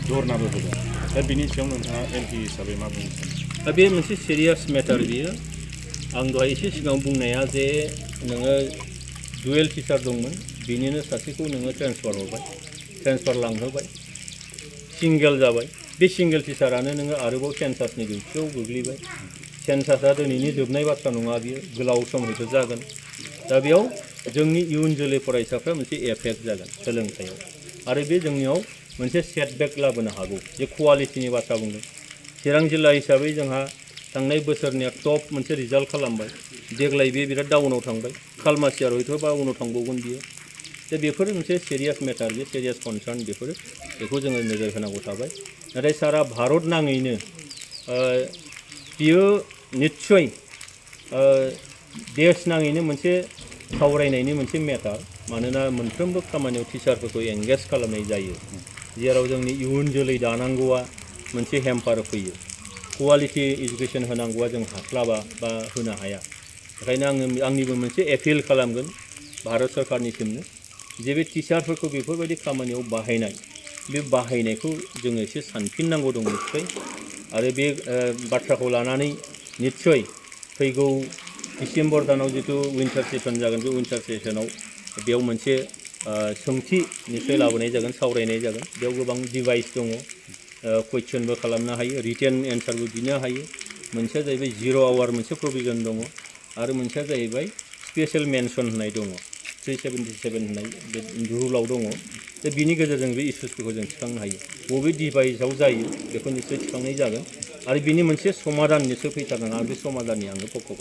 धरनाबो होदों दा बिनि सायाव नोंथाङा एमपि हिसाबै मा बुंनो सानो? दा बे मोनसे सिरियास मेटार बियो आं दहाय एसे सिगाङाव बुंनाया जे नोङो डुवेल टिचार दंमोन बिनिनो सासेखौ नोङो ट्रेन्सफार लांहोबाय सिंगेल जाबाय बे सिंगेल टिचारानो नोङो आरोबाव सेन्सासनि डिउटियाव गोग्लैबाय सेन्सासा दिनैनि जोबनाय बाथ्रा नङा बियो गोलाव सम हयथ' जागोन दा बेयाव जोंनि इयुन जोलै फरायसाफ्रा मोनसे एफेक्ट जागोन सोलोंथायाव आरो बे जोंनियाव मोनसे सेटबेक लाबोनो हागौ जे कुवालिटिनि बाथ्रा बुंदों चिरां जिल्ला हिसाबै जोंहा थांनाय बोसोरनिया टप मोनसे रिजाल्ट खालामबाय देग्लाय बे बिराद डाउनाव थांबाय खालमासिया हयथ' बा उनाव थांबावगोन बियो दा बेफोर मोनसे सिरियास मेटार बे सिरियास कनसार्न बेखौ जोङो नोजोर होनांगौ थाबाय नाथाय सारा भारत नाङैनो बियो निस्सय देश नाङैनो मोनसे सावरायनायनि मोनसे मेटार मानोना मोनफ्रोमबो खामानियाव टिचारफोरखौ एंगेज खालामनाय जायो जेराव जोंनि इयुन जोलै दानांगौआ मोनसे हेम्पार फैयो कुवालिटि इडुकेसन होनांगौआ जों हास्लाबा बा होनो हाया ओंखायनो आंनिबो मोनसे एपिल खालामगोन भारत सरकारनिसिमनो जे बे टिचारफोरखौ बेफोरबायदि खामानियाव बे बाहायनायखौ जोङो एसे सानफिननांगौ दं निस्सय आरो बे बाथ्राखौ लानानै निस्सय फैगौ डिसेम्बर दानाव जितु विन्टार सेसन जागोन बे विन्टार सेसनाव बेयाव मोनसे सोंथि निस्सय लाबोनाय जागोन सावरायनाय जागोन बेयाव गोबां डिभाइस दङ कुइसनबो खालामनो हायो रिटेन एन्सारबो बिनो हायो मोनसेया जाहैबाय 0 आवार मोनसे प्रभिजन दङ आरो मोनसेया जाहैबाय स्पेशेल मेनसन होननाय दङ 377 होननाय बे रुलाव दङ दा बिनि गेजेरजों बे इस्युसफोरखौ जों थिखांनो हायो बबे डिभाइसआव जायो बेखौ निस्सय थिखांनाय जागोन आरो बिनि मोनसे समाधान निस्सय फैथारनाङा बे समाधाननि आङो पक्ष'